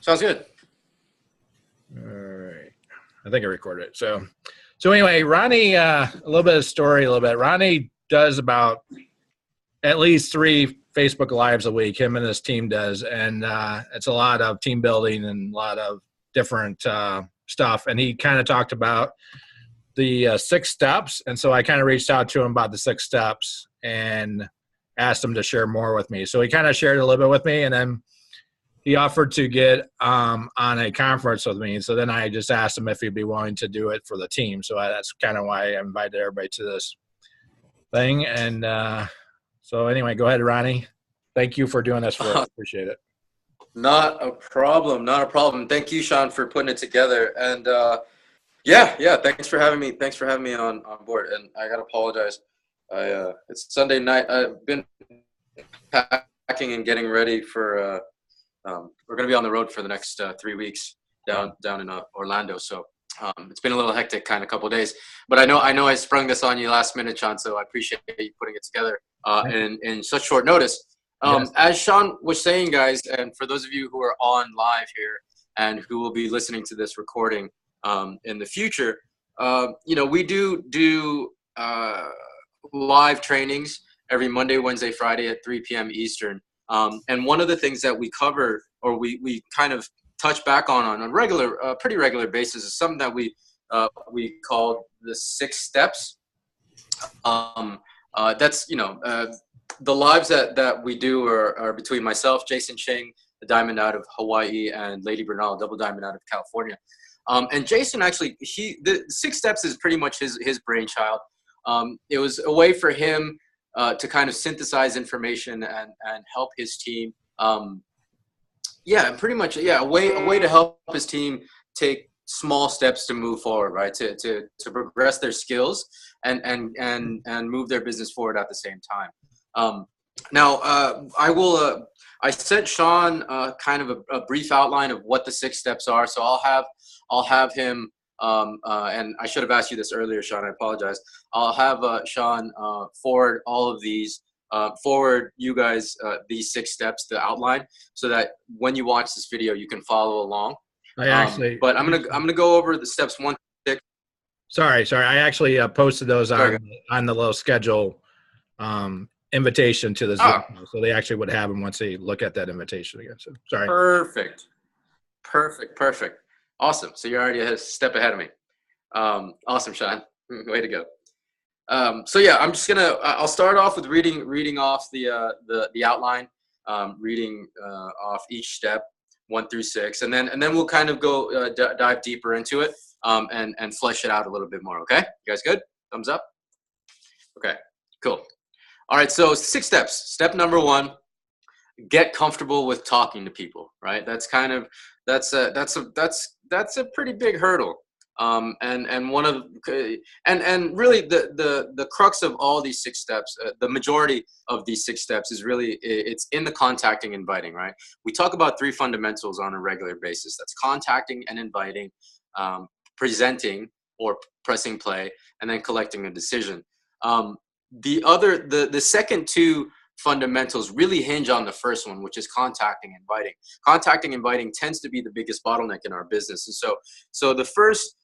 Sounds good. All right. I think I recorded it. So anyway, Ronnie, a little bit of story, a little bit. Ronnie does about at least 3 Facebook Lives a week. Him and his team does, and it's a lot of team building and a lot of different stuff. And he kind of talked about the 6 steps, and so I kind of reached out to him about the 6 steps and asked him to share more with me. So he kind of shared a little bit with me, and then he offered to get on a conference with me. So then I just asked him if he'd be willing to do it for the team. So that's kind of why I invited everybody to this thing. And so anyway, go ahead, Ronnie. Thank you for doing this for us. Appreciate it. Not a problem. Not a problem. Thank you, Sean, for putting it together. And yeah. Thanks for having me. Thanks for having me on board. And I gotta apologize. It's Sunday night. I've been packing and getting ready for. We're gonna be on the road for the next 3 weeks down in Orlando. So it's been a little hectic kind of couple of days. But I know I sprung this on you last minute, Sean. So I appreciate you putting it together in such short notice. Yes. As Sean was saying, guys, and for those of you who are on live here and who will be listening to this recording in the future, we do live trainings every Monday, Wednesday, Friday at 3 p.m. Eastern. And one of the things that we cover, or we kind of touch back on a pretty regular basis, is something that we call the 6 steps. That's the lives that we do are between myself, Jason Ching, the diamond out of Hawaii, and Lady Bernal, double diamond out of California. And Jason actually, the 6 steps is pretty much his brainchild. It was a way for him to kind of synthesize information and help his team. Pretty much, a way to help his team take small steps to move forward, right? To progress their skills and move their business forward at the same time. I sent Sean kind of a brief outline of what the 6 steps are. So I'll have him, and I should have asked you this earlier, Sean, I apologize. I'll have Sean forward all of these, forward you guys these 6 steps, the outline, so that when you watch this video, you can follow along. But I'm gonna go over the steps 1 to 6. Sorry. I actually posted those on the little schedule invitation to the Zoom, so they actually would have them once they look at that invitation again. So sorry. Perfect. Awesome. So you're already a step ahead of me. Awesome, Sean. Way to go. I'm just I'll start off with reading off the outline, reading off each step 1 through 6, and then we'll kind of go dive deeper into it and flesh it out a little bit more. Okay, you guys good? Thumbs up. Okay, cool. All right, so 6 steps. Step number 1: get comfortable with talking to people. Right, that's a pretty big hurdle. And one of and really the crux of all these 6 steps, the majority of these 6 steps is really it's in the contacting and inviting. Right, we talk about 3 fundamentals on a regular basis. That's contacting and inviting, presenting or pressing play, and then collecting a decision. The second 2 fundamentals really hinge on the first one, which is contacting and inviting. Contacting and inviting tends to be the biggest bottleneck in our business. And so the first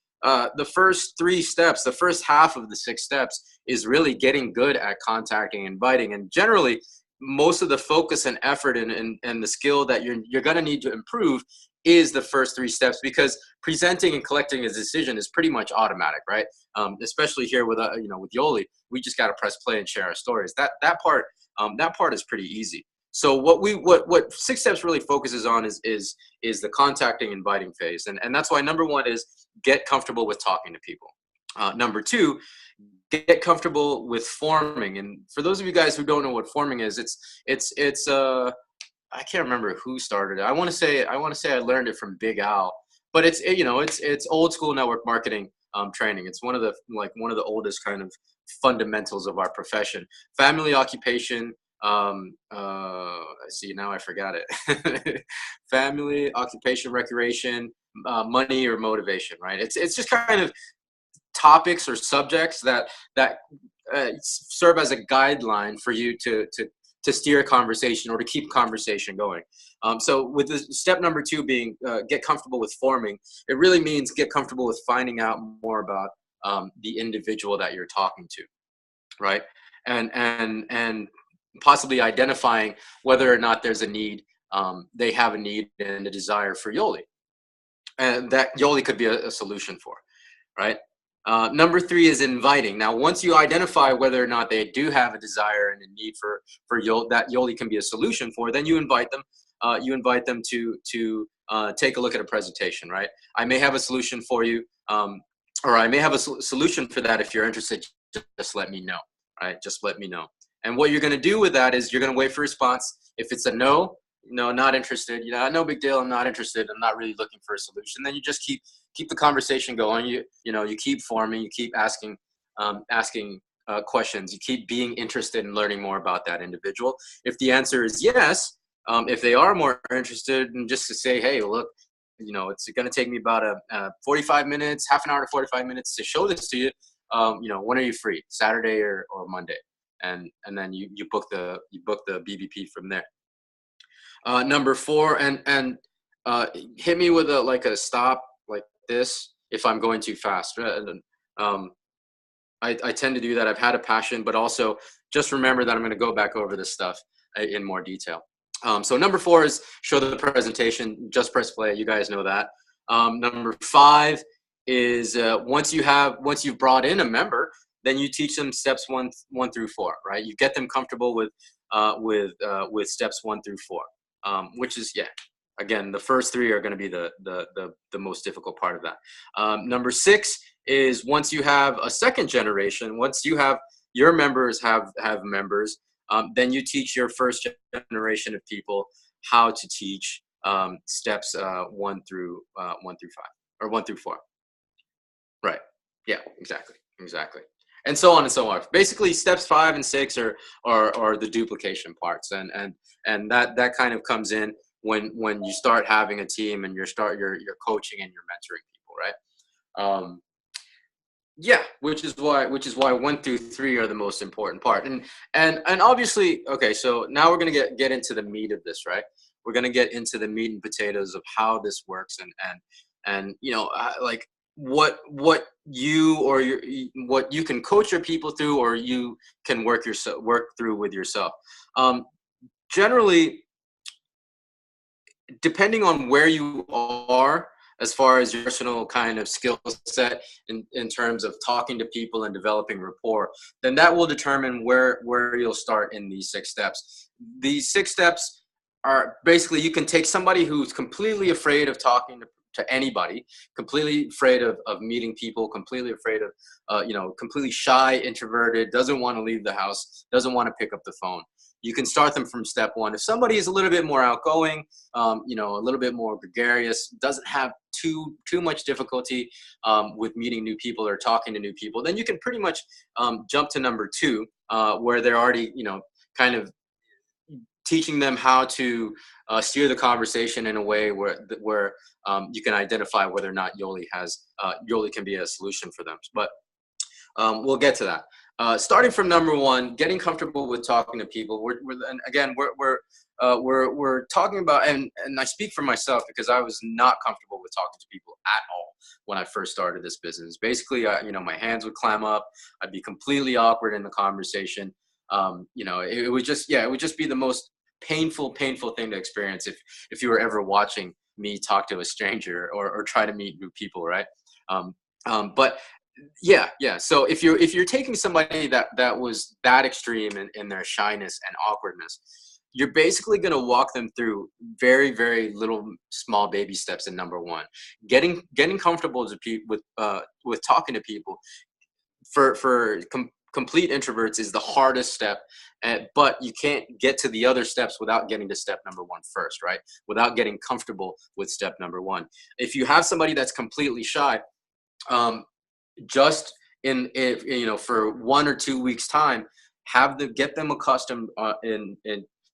3 steps, the first half of the 6 steps, is really getting good at contacting and inviting. And generally, most of the focus and effort and the skill that you're going to need to improve is the first 3 steps, because presenting and collecting a decision is pretty much automatic, right? Especially here with Yoli, we just got to press play and share our stories. That part is pretty easy. So what 6 steps really focuses on is the contacting and inviting phase, and that's why number 1 is get comfortable with talking to people. Number 2, get comfortable with forming. And for those of you guys who don't know what forming is, it's I can't remember who started it. I want to say I learned it from Big Al, but it's old school network marketing training. It's one of the oldest kind of fundamentals of our profession. Family, occupation. See, now I forgot it. Family, occupation, recreation, money, or motivation. Right? It's just kind of topics or subjects that serve as a guideline for you to to steer a conversation or to keep conversation going. So with the step number 2 being get comfortable with forming, it really means get comfortable with finding out more about the individual that you're talking to, right? And possibly identifying whether or not there's a need, they have a need and a desire for Yoli, and that Yoli could be a solution for, right? Number 3 is inviting. Now, once you identify whether or not they do have a desire and a need for Yoli, that Yoli can be a solution for, then you invite them. You invite them to take a look at a presentation, right? I may have a solution for you, or I may have a solution for that. If you're interested, just let me know, right? Just let me know. And what you're going to do with that is you're going to wait for a response. If it's a no, not interested, no big deal, I'm not interested, I'm not really looking for a solution, then you just keep the conversation going. You keep forming, you keep asking questions, you keep being interested in learning more about that individual. If the answer is yes, if they are more interested, and just to say, hey, look, it's going to take me about 45 minutes, half an hour to 45 minutes to show this to you. When are you free? Saturday or Monday? And then you book the BBP from there. Number 4, and hit me with a stop like this if I'm going too fast. I tend to do that. I've had a passion, but also just remember that I'm going to go back over this stuff in more detail. So number 4 is show the presentation. Just press play. You guys know that. Number 5 is once you've brought in a member, then you teach them steps 1 through 4. Right? You get them comfortable with steps 1 through 4. Which is, again, the first 3 are going to be the most difficult part of that. Number 6 is once you have a second generation, once you have your members have members, then you teach your first generation of people how to teach steps 1 through 5 or 1 through 4. Right. Yeah, exactly. And so on and so on. Basically, steps 5 and 6 are the duplication parts, and that kind of comes in when you start having a team and you're coaching and you're mentoring people, right? Which is why 1 through 3 are the most important part. And obviously, okay, so now we're gonna get into the meat of this, right? We're gonna get into the meat and potatoes of how this works and like what you can coach your people through, or you can work through with yourself. Generally, depending on where you are as far as your personal kind of skill set in terms of talking to people and developing rapport, then that will determine where you'll start in these 6 steps. These 6 steps are basically, you can take somebody who's completely afraid of talking to anybody, completely afraid of meeting people, completely afraid of, completely shy, introverted, doesn't want to leave the house, doesn't want to pick up the phone. You can start them from step 1. If somebody is a little bit more outgoing, a little bit more gregarious, doesn't have too much difficulty with meeting new people or talking to new people, then you can pretty much jump to number 2, where they're already, kind of teaching them how to steer the conversation in a way where you can identify whether or not Yoli can be a solution for them. But we'll get to that. Starting from number 1, getting comfortable with talking to people. We're talking about, and I speak for myself because I was not comfortable with talking to people at all when I first started this business. Basically, my hands would clam up. I'd be completely awkward in the conversation. It would just be the most painful thing to experience if you were ever watching me talk to a stranger or try to meet new people, right? But so if you're taking somebody that was that extreme in their shyness and awkwardness, you're basically going to walk them through very, very little small baby steps in number 1. Getting comfortable with talking to people for complete introverts is the hardest step, but you can't get to the other steps without getting to step number 1 first, right? Without getting comfortable with step number 1. If you have somebody that's completely shy, just for 1 or 2 weeks time, get them accustomed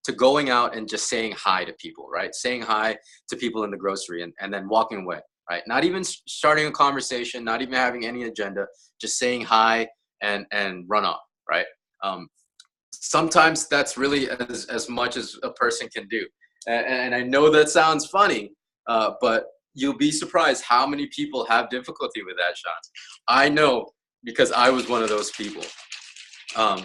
to going out and just saying hi to people, right? Saying hi to people in the grocery and then walking away, right? Not even starting a conversation, not even having any agenda, just saying hi and run off, right? sometimes that's really as much as a person can do. And I know that sounds funny, but you'll be surprised how many people have difficulty with that, Sean. I know, because I was one of those people. Um,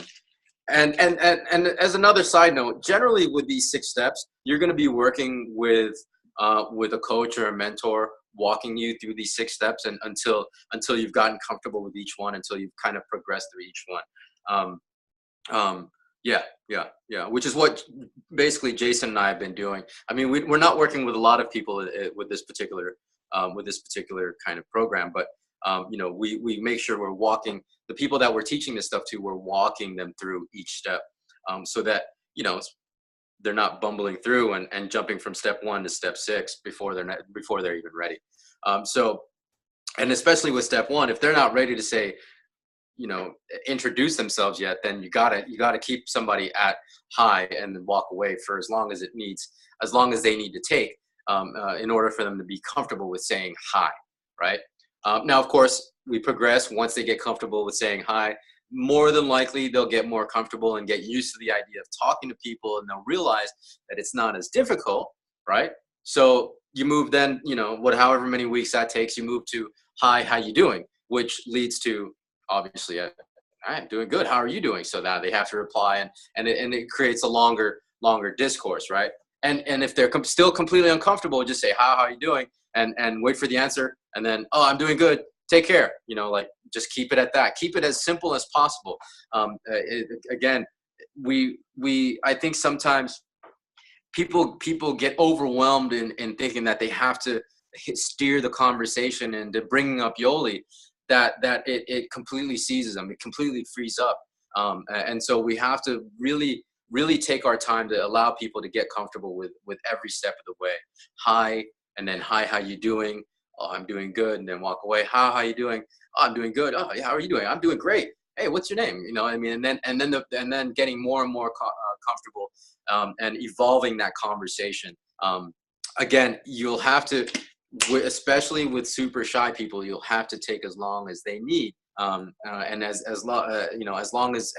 and as another side note, generally with these 6 steps, you're going to be working with a coach or a mentor, walking you through these 6 steps, and until you've gotten comfortable with each one, until you've kind of progressed through each one. Um, um, yeah. Which is what basically Jason and I have been doing. I mean, we're not working with a lot of people with this particular kind of program, but we make sure we're walking the people that we're teaching this stuff to. We're walking them through each step, so that they're not bumbling through and jumping from step 1 to step 6 before they're even ready. So, and especially with step 1, if they're not ready to say, introduce themselves yet, then you gotta keep somebody at high and then walk away for as long as they need to take, in order for them to be comfortable with saying hi, right? Now, of course, we progress. Once they get comfortable with saying hi, more than likely they'll get more comfortable and get used to the idea of talking to people, and they'll realize that it's not as difficult, right? So you move then, however many weeks that takes, you move to hi, how you doing, which leads to, obviously, I'm doing good. How are you doing? So now they have to reply, and it creates a longer discourse, right? And if they're still completely uncomfortable, just say, how are you doing? And wait for the answer. And then, oh, I'm doing good. Take care. Just keep it at that. Keep it as simple as possible. Again, I think sometimes people get overwhelmed in thinking that they have to steer the conversation into bringing up Yoli, that it completely seizes them. It completely frees up. And so we have to really take our time to allow people to get comfortable with every step of the way. Hi, and then hi, how you doing? Oh, I'm doing good. And then walk away. How you doing? Oh, I'm doing good. Oh, yeah, how are you doing? I'm doing great. Hey, what's your name? I mean, and then getting more and more comfortable, and evolving that conversation. Again, you'll have to, especially with super shy people, you'll have to take as long as they need, and as long as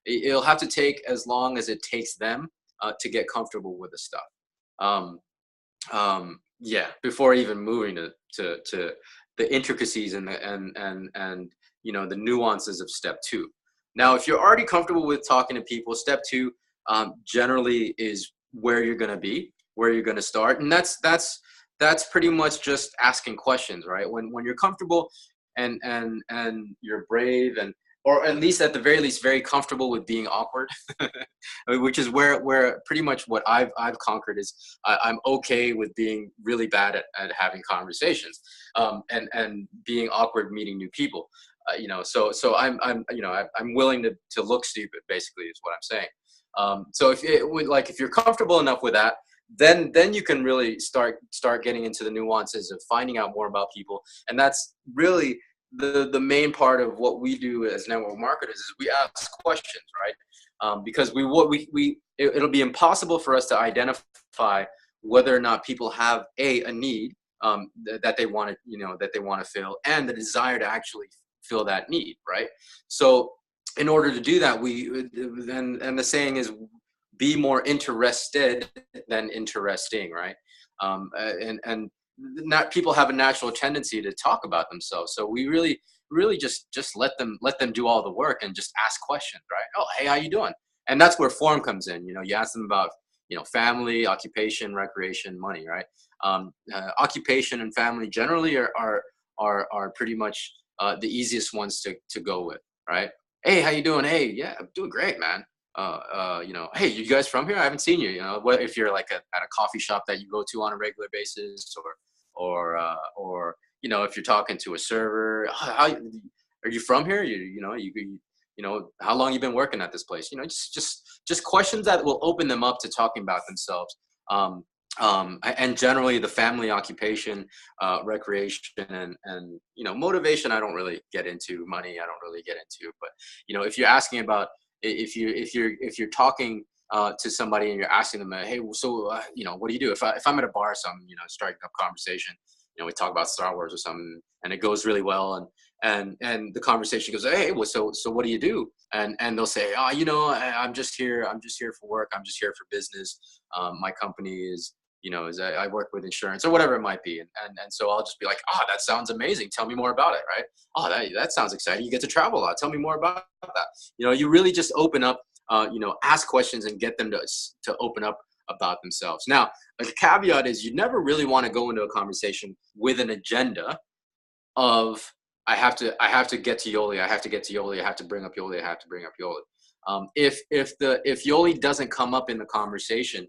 it'll have to take as long as it takes them to get comfortable with the stuff. Before even moving to the intricacies and the nuances of step 2. Now, if you're already comfortable with talking to people, step 2 generally is where you're going to be, where you're going to start, and that's pretty much just asking questions, right? When you're comfortable and you're brave, or at least at the very least very comfortable with being awkward, which is where pretty much what I've conquered is I'm okay with being really bad at having conversations, and being awkward meeting new people. So I'm willing to look stupid, basically, is what I'm saying. So if you're comfortable enough with that, then you can really start getting into the nuances of finding out more about people. And that's really the main part of what we do as network marketers, is we ask questions, right? Because it'll be impossible for us to identify whether or not people have a need, that they want to fill, and the desire to actually fill that need, right? So in order to do that, and the saying is, be more interested than interesting, right? And not, people have a natural tendency to talk about themselves, so we really just let them do all the work and just ask questions, right? Oh, hey, how you doing? And that's where form comes in. You ask them about family, occupation, recreation, money, right? Occupation and family generally are pretty much the easiest ones to go with, right? Hey, how you doing? Hey, yeah, I'm doing great, man. Hey, you guys from here? I haven't seen you. What if you're like at a coffee shop that you go to on a regular basis, or if you're talking to a server, how are you from here? How long you been working at this place? Just questions that will open them up to talking about themselves. And generally the family, occupation, recreation, and motivation, I don't really get into. Money, I don't really get into. But if you're asking about, if you're talking to somebody and you're asking them, hey, so what do you do? If I'm at a bar, so I'm striking up conversation, we talk about Star Wars or something, and it goes really well, and the conversation goes, hey, well, so what do you do? And they'll say, oh, I'm just here for work, I'm just here for business. My company is, is I work with insurance or whatever it might be, and so I'll just be like, oh, that sounds amazing, tell me more about it, right? Oh, that sounds exciting, you get to travel a lot, tell me more about that. You really just open up, ask questions and get them to open up about themselves. Now, a caveat is you never really want to go into a conversation with an agenda of I have to get to Yoli, I have to get to Yoli, I have to bring up Yoli, I have to bring up Yoli. If Yoli doesn't come up in the conversation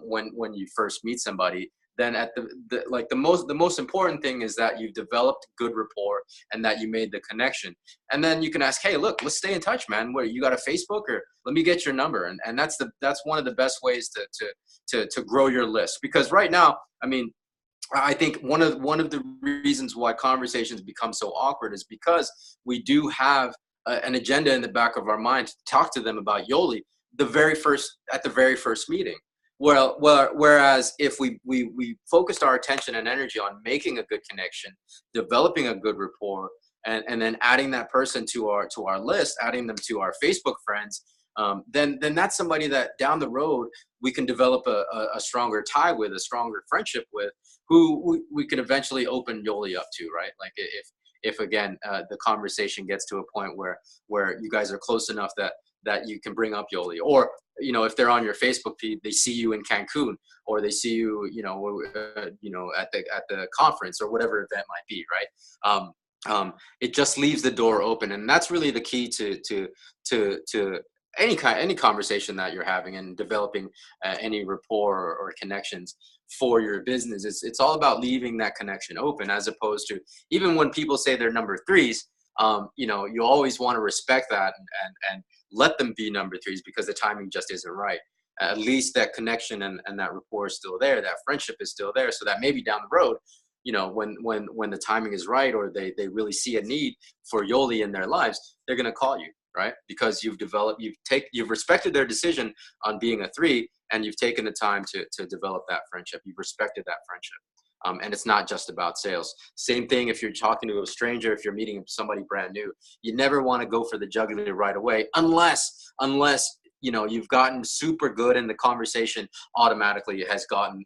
when you first meet somebody, then at the most important thing is that you've developed good rapport and that you made the connection. And then you can ask, hey, look, let's stay in touch, man. What, you got a Facebook, or let me get your number? And that's one of the best ways to grow your list. Because right now, I mean, I think one of the reasons why conversations become so awkward is because we do have an agenda in the back of our mind to talk to them about Yoli at the very first meeting. Whereas if we focused our attention and energy on making a good connection, developing a good rapport, and then adding that person to our list, adding them to our Facebook friends, then that's somebody that down the road we can develop a stronger tie with, a stronger friendship with, who we can eventually open Yoli up to, right? Like if again the conversation gets to a point where you guys are close enough that you can bring up Yoli, or if they're on your Facebook feed, they see you in Cancun, or they see you at the conference or whatever event might be, right? It just leaves the door open, and that's really the key to any conversation that you're having and developing any rapport or connections for your business. It's all about leaving that connection open, as opposed to, even when people say they're number threes, you always want to respect that and let them be number threes, because the timing just isn't right. At least that connection and that rapport is still there, that friendship is still there, so that maybe down the road, when the timing is right, or they really see a need for Yoli in their lives, they're going to call you, right? Because you've respected their decision on being a three, and you've taken the time to develop that friendship. You've respected that friendship. And it's not just about sales. Same thing if you're talking to a stranger, if you're meeting somebody brand new, you never want to go for the jugular right away, unless you've gotten super good and the conversation automatically has gone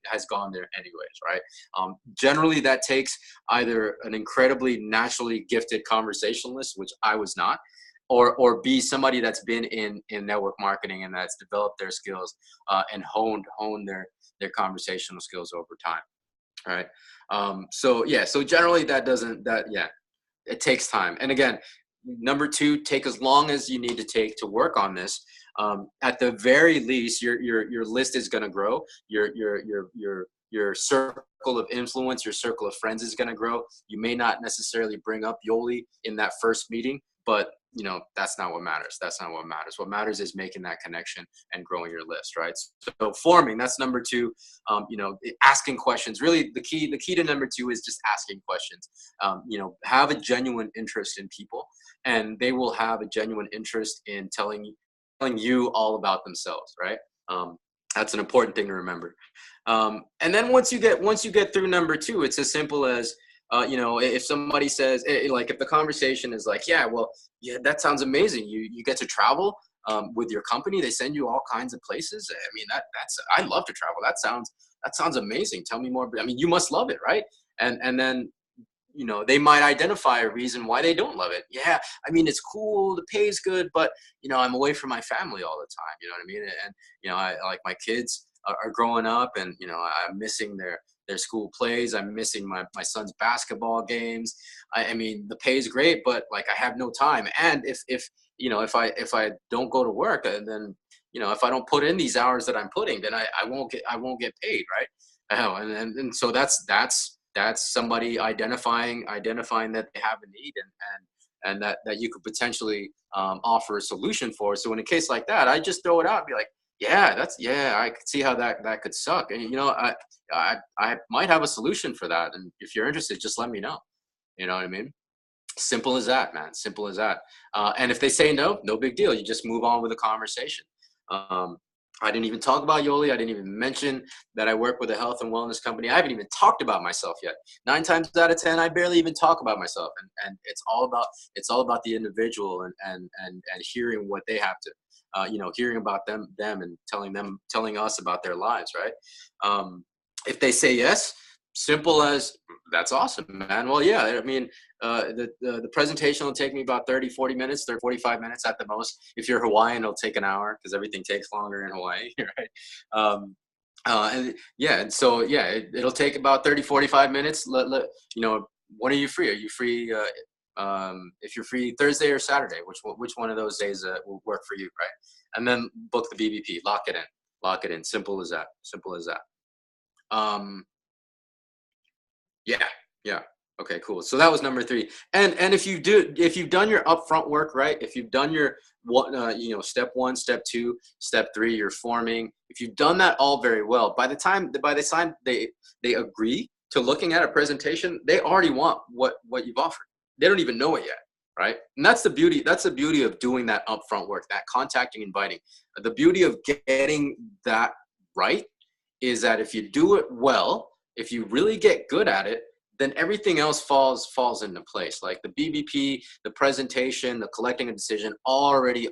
there anyways, right? Generally that takes either an incredibly naturally gifted conversationalist, which I was not, or be somebody that's been in network marketing and that's developed their skills and honed their conversational skills over time. All right. So generally it takes time. And again, number two, take as long as you need to take to work on this. At the very least, your list is going to grow. Your circle of influence, your circle of friends is going to grow. You may not necessarily bring up Yoli in that first meeting, but that's not what matters. That's not what matters. What matters is making that connection and growing your list, right? So forming, that's number two. Asking questions. Really, the key to number two is just asking questions. Have a genuine interest in people, and they will have a genuine interest in telling you all about themselves, right? That's an important thing to remember. And then once you get through number two, it's as simple as if somebody says, like, if the conversation is like, yeah, that sounds amazing. You get to travel with your company. They send you all kinds of places. I mean, I love to travel. That sounds amazing. Tell me more. I mean, you must love it, right? And then, they might identify a reason why they don't love it. Yeah, I mean, it's cool, the pay's good, but I'm away from my family all the time. You know what I mean? And I like, my kids are growing up, and I'm missing their school plays. I'm missing my son's basketball games. I mean, the pay is great, but like, I have no time. And if I don't go to work, then if I don't put in these hours that I'm putting, then I won't get paid, right? And so that's somebody identifying that they have a need, and that you could potentially offer a solution for. So in a case like that, I just throw it out and be like, I could see how that could suck. And, I might have a solution for that. And if you're interested, just let me know. You know what I mean? Simple as that, man. Simple as that. And if they say no, no big deal. You just move on with the conversation. I didn't even talk about Yoli. I didn't even mention that I work with a health and wellness company. I haven't even talked about myself yet. 9 times out of 10, I barely even talk about myself. And it's all about the individual and hearing what they have to, hearing about them and telling us about their lives, right? If they say yes, simple as that's awesome, man. Well, yeah, I mean, the presentation will take me about 30, 40 minutes, 30, 45 minutes at the most. If you're Hawaiian, it'll take an hour because everything takes longer in Hawaii, right? And yeah, and so, yeah, it'll take about 30, 45 minutes. When are you free? Are you free? If you're free Thursday or Saturday, which one of those days will work for you, right? And then book the BBP, lock it in. Simple as that. Simple as that. Um, Yeah, yeah. Okay, cool. So that was number three. And if you've done your upfront work, right? If you've done your step one, step two, step three, you're forming. If you've done that all very well, by the time they agree to looking at a presentation, they already want what you've offered. They don't even know it yet, right? And that's the beauty. That's the beauty of doing that upfront work, that contacting, inviting. The beauty of getting that right is that if you do it well, if you really get good at it, then everything else falls into place. Like the BBP, the presentation, the collecting a decision already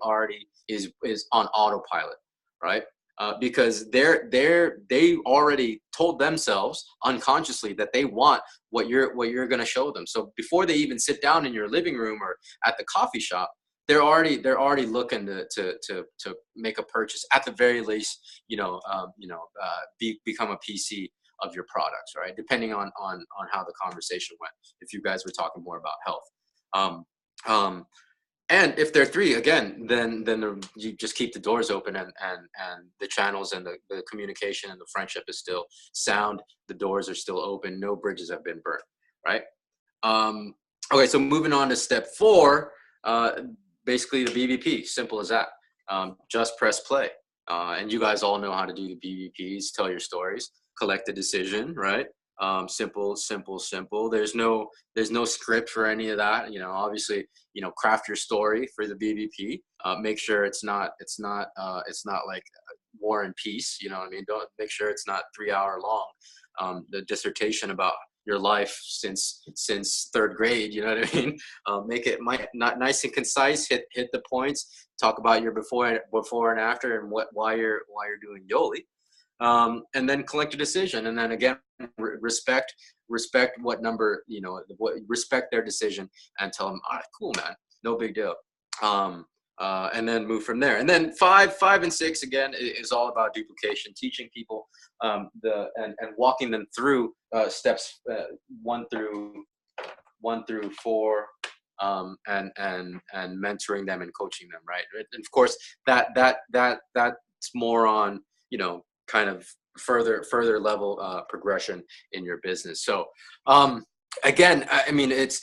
is on autopilot, right? Because they already told themselves unconsciously that they want what you're going to show them. So before they even sit down in your living room or at the coffee shop, they're already looking to make a purchase at the very least. Become a PC of your products, right? Depending on how the conversation went. If you guys were talking more about health, um, um, and if they're three again, then you just keep the doors open and the channels and the communication and the friendship is still sound. The doors are still open. No bridges have been burnt, right? Okay, so moving on to step four. Basically the BBP, simple as that. Just press play. And you guys all know how to do the BBPs, tell your stories, collect a decision, right? Simple. There's no script for any of that. Obviously, craft your story for the BBP. Make sure it's not like War and Peace. You know what I mean? Don't make sure it's not 3 hour long. The dissertation about your life since third grade. You know what I mean? Make it not nice and concise. Hit the points. Talk about your before and after, and why you're doing Yoli. And then collect a decision, and then again respect what number, respect their decision, and tell them, all right, cool, man, no big deal. And then move from there. And then five and six again is all about duplication, teaching people and walking them through steps one through four, and mentoring them and coaching them, right? And of course that's more on kind of further level progression in your business. So again, I mean, it's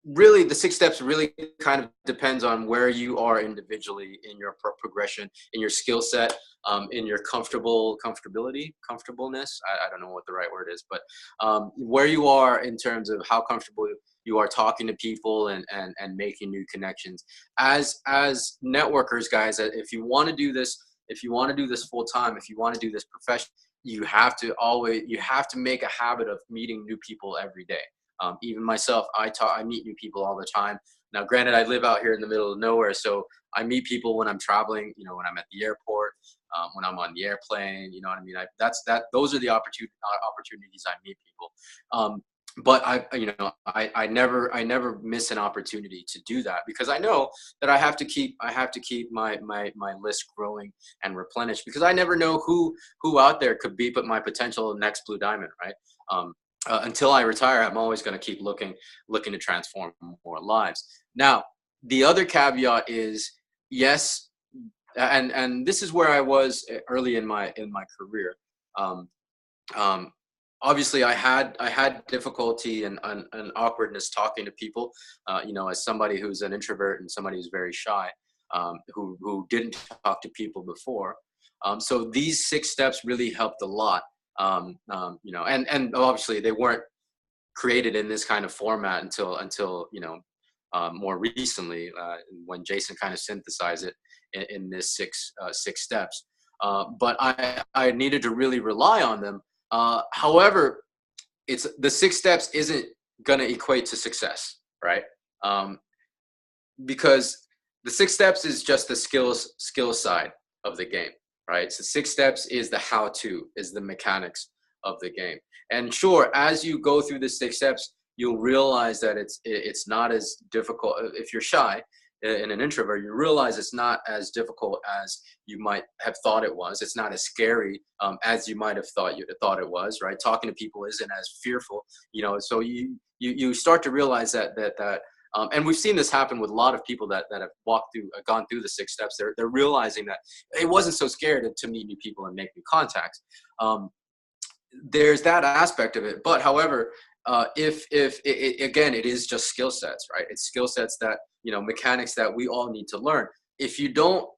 really, the 6 steps really kind of depends on where you are individually in your progression, in your skill set, in your comfortableness. I don't know what the right word is, but where you are in terms of how comfortable you are talking to people and making new connections. As networkers, guys, if you want to do this full time, if you want to do this professionally, you have to make a habit of meeting new people every day. Even myself, I meet new people all the time. Now, granted, I live out here in the middle of nowhere, so I meet people when I'm traveling, when I'm at the airport, when I'm on the airplane, you know what I mean? Those are the opportunities I meet people. But I never miss an opportunity to do that, because I know that I have to keep my list growing and replenished, because I never know who out there could be my potential next blue diamond, right? Until I retire, I'm always going to keep looking to transform more lives. Now, the other caveat is, yes, and this is where I was early in my career. Obviously, I had difficulty and awkwardness talking to people. As somebody who's an introvert and somebody who's very shy, who didn't talk to people before. So these 6 steps really helped a lot. And obviously they weren't created in this kind of format until more recently, when Jason kind of synthesized it in this six steps. But I needed to really rely on them. However, it's the six steps isn't going to equate to success, right? Because the six steps is just the skill side of the game, right? So six steps is the how-to, is the mechanics of the game. And sure, as you go through the six steps, you'll realize that it's not as difficult. If you're shy and an introvert, you realize it's not as difficult as you might have thought it was. It's not as scary as you might have thought it was, right? Talking to people isn't as fearful, so you start to realize that and we've seen this happen with a lot of people that have gone through the six steps. They're realizing that it wasn't so scared to meet new people and make new contacts. There's that aspect of it, but however, if again, it is just skill sets, right? It's skill sets that, mechanics that we all need to learn. If you don't,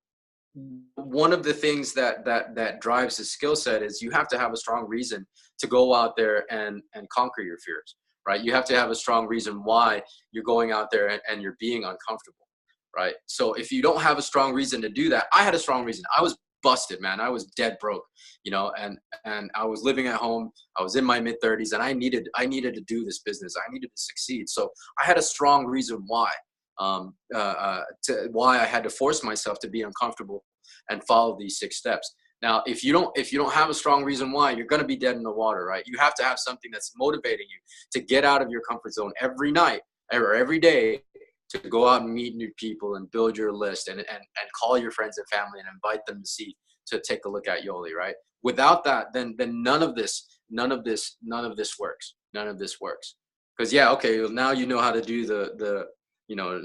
one of the things that drives the skill set is you have to have a strong reason to go out there and conquer your fears, right? You have to have a strong reason why you're going out there and you're being uncomfortable, right? So if you don't have a strong reason to do that, I had a strong reason. I was busted, man. I was dead broke, and I was living at home. I was in my mid-30s, and I needed to do this business. I needed to succeed. So I had a strong reason why I had to force myself to be uncomfortable and follow these six steps. Now, if you don't have a strong reason why, you're going to be dead in the water, right? You have to have something that's motivating you to get out of your comfort zone every night or every day, to go out and meet new people and build your list and call your friends and family and invite them to take a look at Yoli, right? Without that, then none of this works. None of this works. Because okay, well, now you know how to do the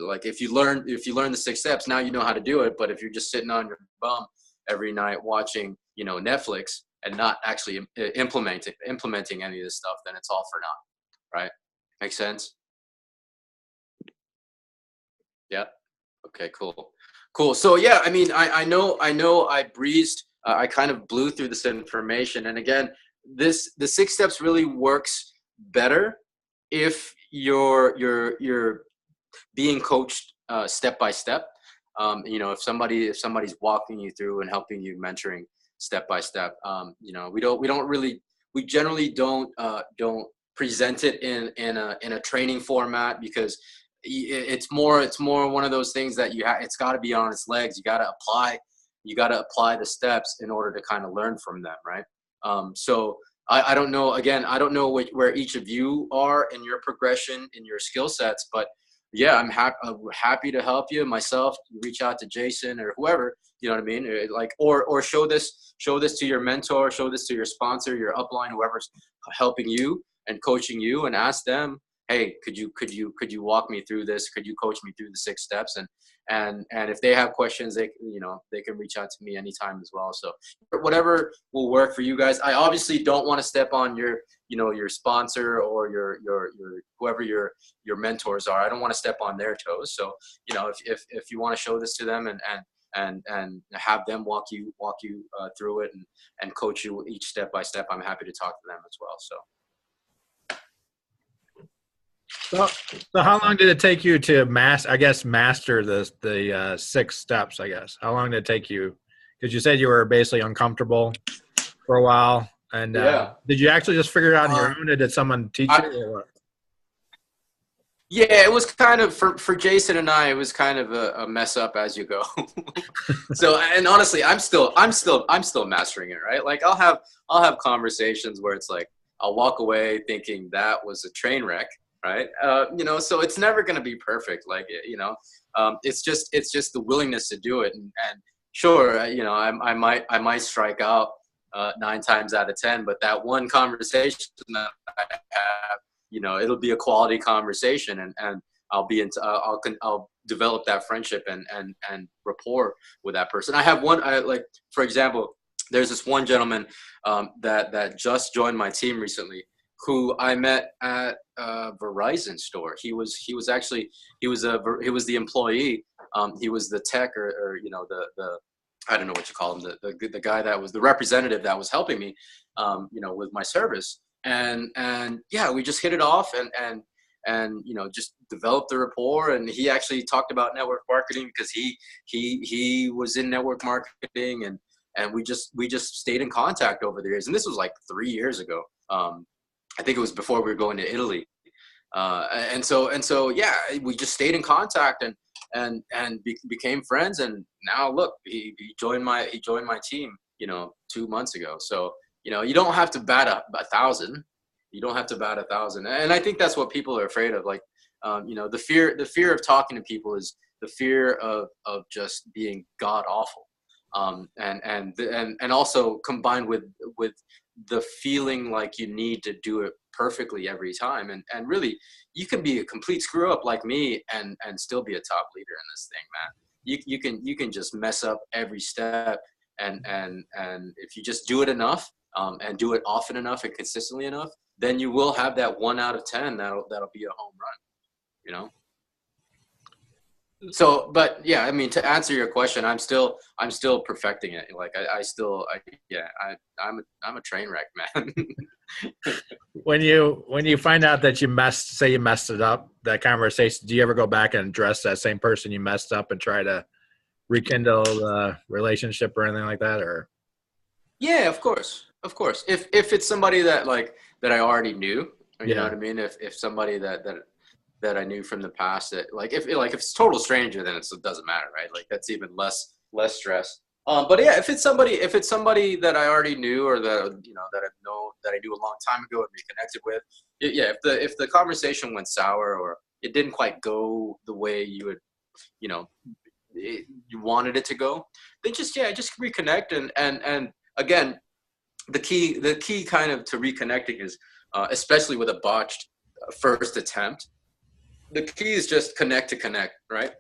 like if you learn the six steps, now you know how to do it. But if you're just sitting on your bum every night watching Netflix and not actually implementing any of this stuff, then it's all for naught, right? Make sense? Yeah. Okay, cool. So yeah, I mean, I know I breezed, I kind of blew through this information. And again, the six steps really works better if you're being coached step by step. If somebody's walking you through and helping you, mentoring step by step. We generally don't present it in a training format, because it's more one of those things that it's got to be on its legs. You got to apply the steps in order to kind of learn from them, right? So I don't know, again, I don't know where each of you are in your progression, in your skill sets, but yeah, I'm happy to help you. Myself, reach out to Jason or whoever, you know what I mean? Like, or show this to your mentor, show this to your sponsor, your upline, whoever's helping you and coaching you, and ask them, hey, could you walk me through this? Could you coach me through the six steps? And if they have questions, they can reach out to me anytime as well. So whatever will work for you guys. I obviously don't want to step on your sponsor or your whoever your mentors are. I don't want to step on their toes. So, if you want to show this to them and have them walk you through it and coach you each step by step, I'm happy to talk to them as well. So how long did it take you to master the six steps, I guess? How long did it take you? Because you said you were basically uncomfortable for a while. And did you actually just figure it out on your own, or did someone teach you, or what? Yeah, it was kind of for Jason and I, it was kind of a mess up as you go. So, and honestly, I'm still mastering it, right? Like I'll have conversations where it's like I'll walk away thinking that was a train wreck, right? So it's never going to be perfect. Like, it's just the willingness to do it. And sure, I might strike out 9 times out of 10, but that one conversation that I have, it'll be a quality conversation, and I'll develop that friendship and rapport with that person. I have for example, there's this one gentleman that just joined my team recently, who I met at a Verizon store. He was the employee. He was the tech or the I don't know what you call him, the guy that was the representative that was helping me, with my service. And yeah, we just hit it off, you know, just developed the rapport. And he actually talked about network marketing because he was in network marketing, and we just stayed in contact over the years. And this was like 3 years ago. I think it was before we were going to Italy. And so, yeah, we just stayed in contact and became friends. And now look, he joined my team, you know, 2 months ago. So, you know, you don't have to bat a 1,000. You don't have to bat 1,000. And I think that's what people are afraid of. Like, you know, the fear of talking to people is the fear of just being god awful. And also combined with the feeling like you need to do it perfectly every time. And really, you can be a complete screw up like me and still be a top leader in this thing, man. You can just mess up every step. And if you just do it enough, and do it often enough and consistently enough, then you will have that 1 out of 10 that'll be a home run, you know? So, but yeah, I mean, to answer your question, I'm still perfecting it. Like I'm a train wreck, man. When you find out that you messed it up, that conversation, do you ever go back and address that same person you messed up and try to rekindle the relationship or anything like that? Or Yeah, of course. If it's somebody that I already knew, you know what I mean? If somebody that I knew from the past, that if it's a total stranger, then it doesn't matter, right? Like that's even less stress. But yeah, if it's somebody that I already knew, or that you know that I knew a long time ago and reconnected with, yeah. If the conversation went sour or it didn't quite go the way you would, you know, you wanted it to go, then just reconnect. And again, the key kind of to reconnecting is, especially with a botched first attempt, the key is just connect, right?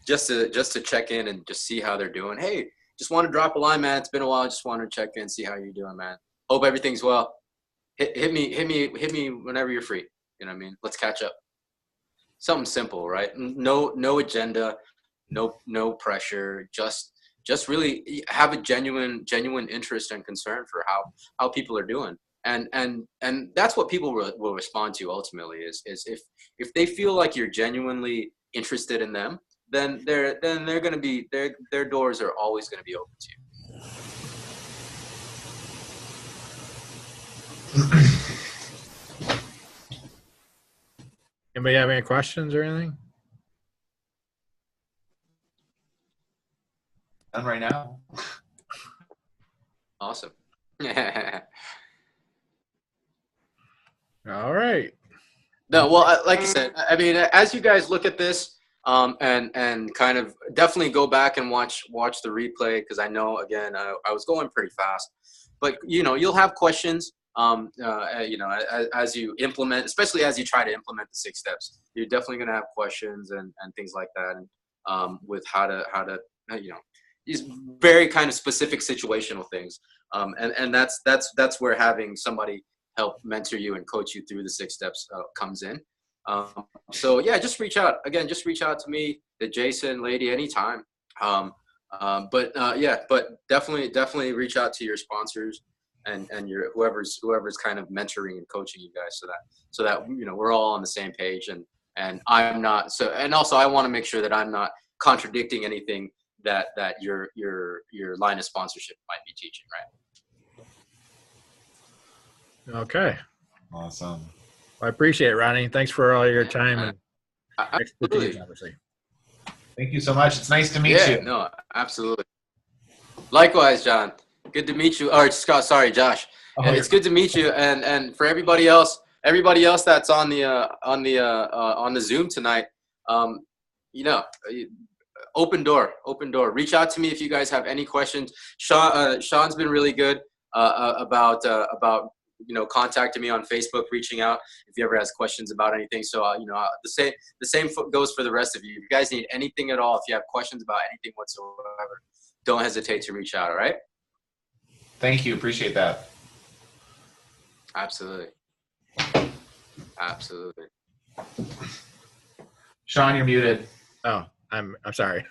Just to check in and just see how they're doing. Hey, just want to drop a line, man. It's been a while. Just want to check in, see how you're doing, man. Hope everything's well. Hit me whenever you're free. You know what I mean? Let's catch up. Something simple, right? No agenda, no pressure. Just really have a genuine interest and concern for how people are doing. And that's what people will respond to ultimately is if they feel like you're genuinely interested in them, then they're going to be their doors are always going to be open to you. Anybody have any questions or anything? None right now. Awesome. All right. No, well, like I said, I mean, as you guys look at this, and kind of definitely go back and watch the replay, because I know, again, I was going pretty fast, but you know, you'll have questions. You know, as you implement, especially as you try to implement the 6 steps, you're definitely going to have questions and things like that, and with how to you know, these very kind of specific situational things, and that's where having somebody help mentor you and coach you through the 6 steps comes in. So yeah, just reach out to me, to Jason, Lady, anytime. But definitely reach out to your sponsors and your whoever's kind of mentoring and coaching you guys, so that you know, we're all on the same page, and I'm not, so, and also I want to make sure that I'm not contradicting anything that your line of sponsorship might be teaching, right? Okay. Awesome. I appreciate it, Ronnie. Thanks for all your time and expertise, obviously. Thank you so much. It's nice to meet you. No, absolutely. Likewise, John. Good to meet you. Or Scott, sorry, Josh. And it's good to meet you. And for everybody else that's on the Zoom tonight, you know, open door. Reach out to me if you guys have any questions. Sean's been really good about you know, contacting me on Facebook, reaching out if he ever has questions about anything. So you know, the same goes for the rest of you. If you guys need anything at all, if you have questions about anything whatsoever, don't hesitate to reach out. All right. Thank you. Appreciate that. Absolutely. Sean, you're muted. Oh, I'm sorry.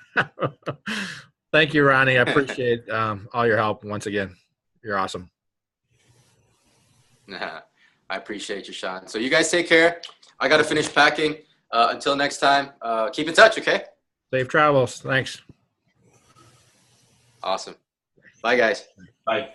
Thank you, Ronnie. I appreciate all your help once again. You're awesome. I appreciate you, Sean. So you guys take care. I got to finish packing. Until next time, keep in touch, okay? Safe travels. Thanks. Awesome. Bye, guys. Bye.